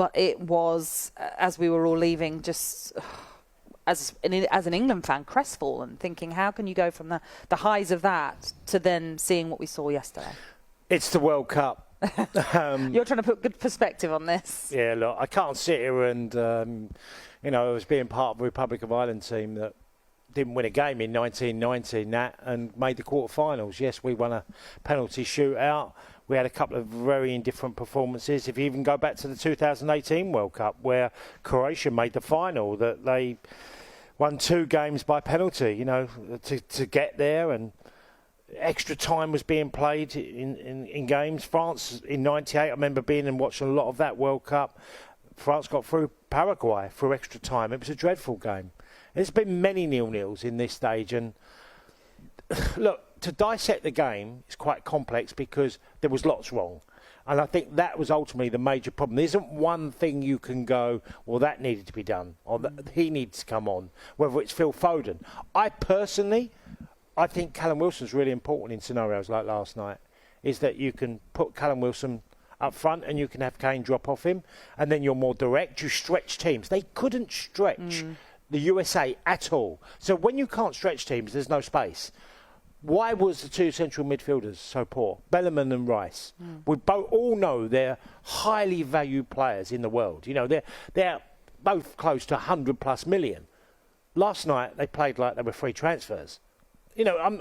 But it was, as we were all leaving, just as an England fan, crestfallen, thinking, how can you go from the highs of that to then seeing what we saw yesterday? It's the World Cup. You're trying to put good perspective on this. Yeah, look, I can't sit here and, I was being part of the Republic of Ireland team that didn't win a game in 1990, Nat, and made the quarterfinals. Yes, we won a penalty shootout. We had a couple of very indifferent performances. If you even go back to the 2018 World Cup, where Croatia made the final, that they won 2 games by penalty, to get there, and extra time was being played in games. France in 98, I remember being and watching a lot of that World Cup. France got through Paraguay through extra time. It was a dreadful game. There's been many 0-0s in this stage, and look, to dissect the game is quite complex because there was lots wrong. And I think that was ultimately the major problem. There isn't one thing you can go, well, that needed to be done, or that he needs to come on, whether it's Phil Foden. I think Callum Wilson's really important in scenarios like last night, is that you can put Callum Wilson up front and you can have Kane drop off him, and then you're more direct. You stretch teams. They couldn't stretch the USA at all. So when you can't stretch teams, there's no space. Why was the 2 central midfielders so poor? Belleman and Rice. We all know they're highly valued players in the world. They're both close to 100+ million. Last night they played like they were free transfers. I'm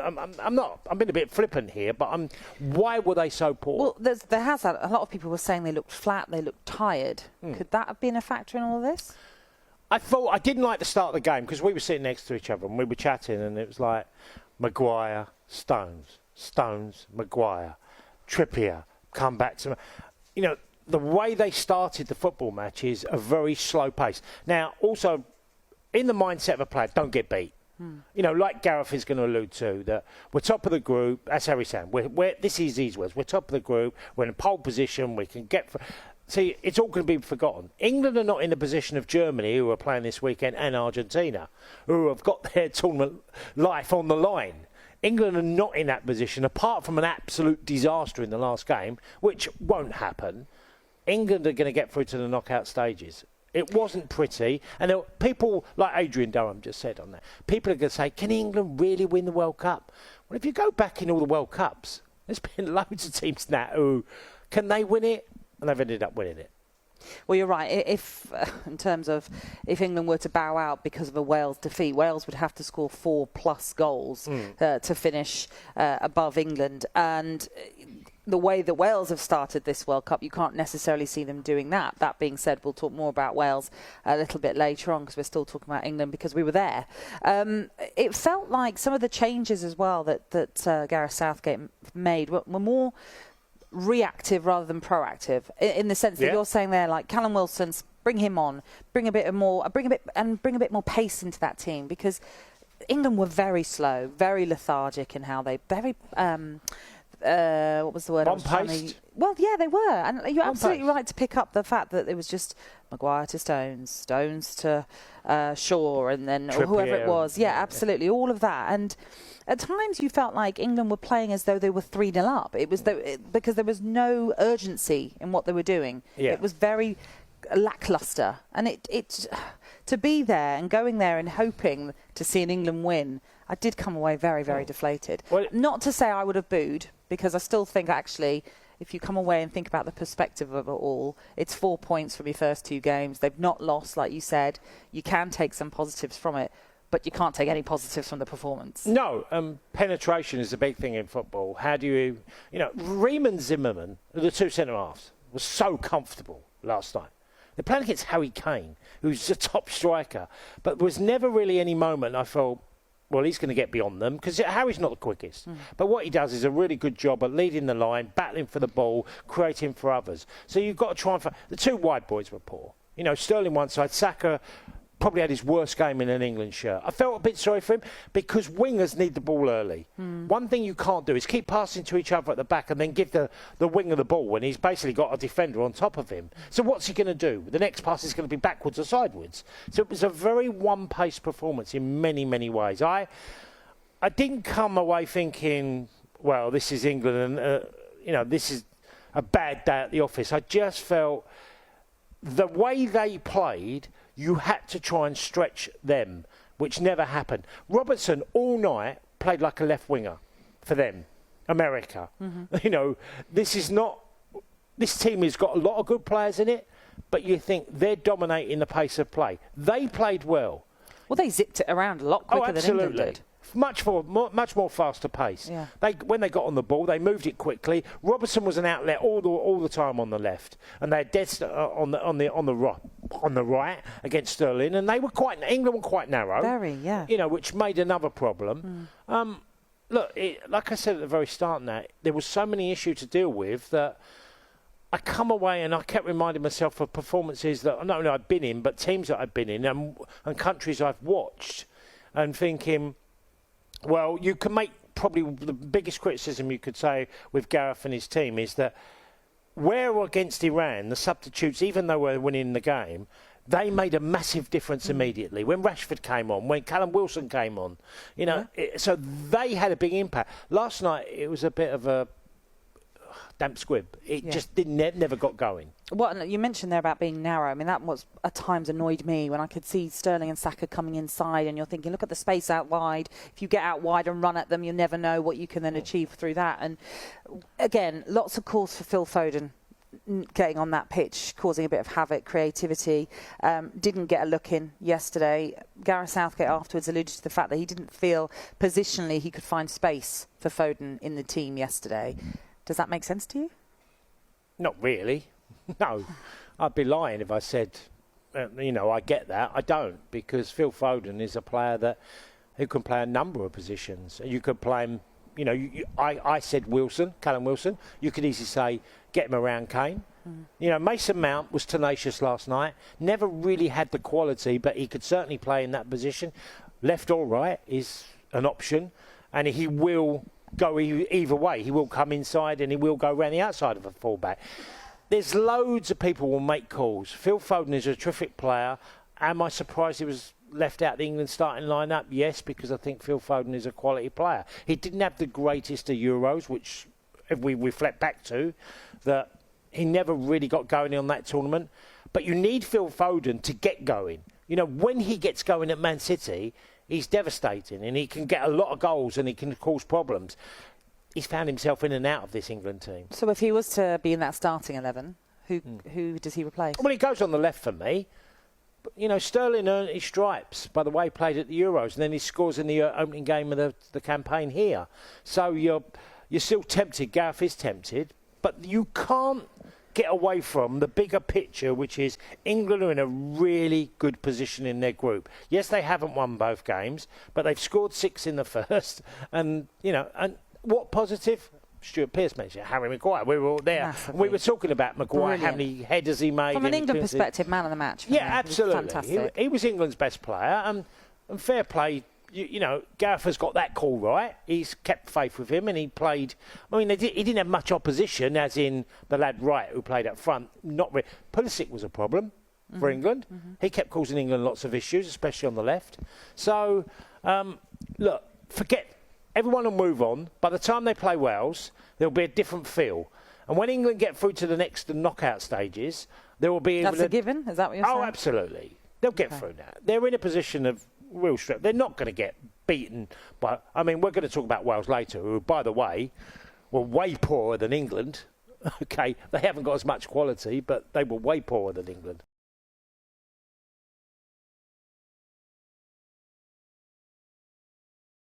being a bit flippant here, but why were they so poor? Well, there has a lot of people were saying they looked flat, they looked tired. Could that have been a factor in all of this? I didn't like the start of the game because we were sitting next to each other and we were chatting, and it was like Maguire, Stones, Maguire, Trippier, come back to... the way they started the football match is a very slow pace. Now, also, in the mindset of a player, don't get beat. Like Gareth is going to allude to, that we're top of the group. That's how he's saying. This is his words. We're top of the group. We're in pole position. We can get... See, it's all going to be forgotten. England are not in the position of Germany, who are playing this weekend, and Argentina, who have got their tournament life on the line. England are not in that position, apart from an absolute disaster in the last game, which won't happen. England are going to get through to the knockout stages. It wasn't pretty, and there were people like Adrian Durham just said on that. People are going to say, can England really win the World Cup? Well, if you go back in all the World Cups, there's been loads of teams now who, can they win it? And they've ended up winning it. Well, you're right. In terms of if England were to bow out because of a Wales defeat, Wales would have to score 4+ goals to finish above England. And the way that Wales have started this World Cup, you can't necessarily see them doing that. That being said, we'll talk more about Wales a little bit later on because we're still talking about England because we were there. It felt like some of the changes as well that Gareth Southgate made were more reactive rather than proactive, in the sense that you're saying there, like Callum Wilson's, bring him on, bring a bit more pace into that team, because England were very slow, very lethargic in how they what was the word? Well, yeah, they were, and you're absolutely right to pick up the fact that it was just Maguire to Stones to Shaw, and then Trippier, whoever it was. Yeah, absolutely, all of that. And at times you felt like England were playing as though they were 3-0 up. It was because there was no urgency in what they were doing. Yeah. It was very lackluster, and it to be there and going there and hoping to see an England win, I did come away very, very deflated. Well, not to say I would have booed, because I still think actually, if you come away and think about the perspective of it all, it's 4 points from your first 2 games. They've not lost, like you said. You can take some positives from it, but you can't take any positives from the performance. No, penetration is a big thing in football. How do you... Ream and Zimmerman, the 2 centre-halves, were so comfortable last night. They're playing against Harry Kane, who's a top striker, but there was never really any moment I felt, well, he's going to get beyond them, because Harry's not the quickest. But what he does is a really good job at leading the line, battling for the ball, creating for others. So you've got to try and... The 2 wide boys were poor. Sterling one side, Saka probably had his worst game in an England shirt. I felt a bit sorry for him because wingers need the ball early. One thing you can't do is keep passing to each other at the back and then give the winger the ball when he's basically got a defender on top of him. So what's he going to do? The next pass is going to be backwards or sideways. So it was a very one-pace performance in many, many ways. I didn't come away thinking, well, this is England and, this is a bad day at the office. I just felt the way they played, you had to try and stretch them, which never happened. Robertson all night played like a left winger for them, America. You know, this team has got a lot of good players in it, but you think they're dominating the pace of play. They played well. Well, they zipped it around a lot quicker than England did. Much more faster pace. Yeah. When they got on the ball, they moved it quickly. Robertson was an outlet all the time on the left, and they had dead on the right against Sterling, and England were quite narrow. Very, yeah. You know, which made another problem. Look, like I said at the very start, there was so many issues to deal with that I come away and I kept reminding myself of performances that not only I've been in, but teams that I've been in and countries I've watched, and thinking, well, you can make probably the biggest criticism you could say with Gareth and his team is that where against Iran, the substitutes, even though we're winning the game, they made a massive difference immediately. When Rashford came on, when Callum Wilson came on, you know, so they had a big impact. Last night, it was a bit of a damp squib. It just never got going. Well, you mentioned there about being narrow. I mean, that was at times annoyed me when I could see Sterling and Saka coming inside, and you're thinking, look at the space out wide. If you get out wide and run at them, you'll never know what you can then achieve through that. And again, lots of calls for Phil Foden getting on that pitch, causing a bit of havoc, creativity. Didn't get a look in yesterday. Gareth Southgate afterwards alluded to the fact that he didn't feel positionally he could find space for Foden in the team yesterday. Does that make sense to you? Not really. No. I'd be lying if I said, I get that. I don't, because Phil Foden is a player who can play a number of positions. You could play him, I said Callum Wilson. You could easily say, get him around Kane. Mason Mount was tenacious last night. Never really had the quality, but he could certainly play in that position. Left or right is an option, and he will go either way. He will come inside and he will go around the outside of a fullback. There's loads of people will make calls. Phil Foden is a terrific player. Am I surprised he was left out the England starting lineup? Yes, because I think Phil Foden is a quality player. He didn't have the greatest of Euros, which if we reflect back to, that he never really got going on that tournament. But you need Phil Foden to get going. When he gets going at Man City, he's devastating, and he can get a lot of goals and he can cause problems. He's found himself in and out of this England team. So if he was to be in that starting 11, who does he replace? Well, he goes on the left for me. But, Sterling earned his stripes by the way he played at the Euros, and then he scores in the opening game of the campaign here. So you're still tempted. Gareth is tempted, but you can't get away from the bigger picture, which is England are in a really good position in their group. Yes, they haven't won both games, but they've scored 6 in the first. And, and what positive? Stuart Pearce mentioned Harry Maguire. We were all there. Massively. We were talking about Maguire, how many headers he made. From an England perspective, man of the match. Yeah, absolutely. He was England's best player. And fair play. Gareth has got that call right. He's kept faith with him, and he played. I mean, he didn't have much opposition, as in the lad Wright who played up front. Not really. Pulisic was a problem for England. He kept causing England lots of issues, especially on the left. So, look, forget everyone will move on. By the time they play Wales, there'll be a different feel. And when England get through to the next knockout stages, there will be. That's a given. Is that what you're saying? Oh, absolutely. They'll get through that. They're in a position of real strength. They're not going to get beaten by. I mean, we're going to talk about Wales later, who, by the way, were way poorer than England. Okay, they haven't got as much quality, but they were way poorer than England.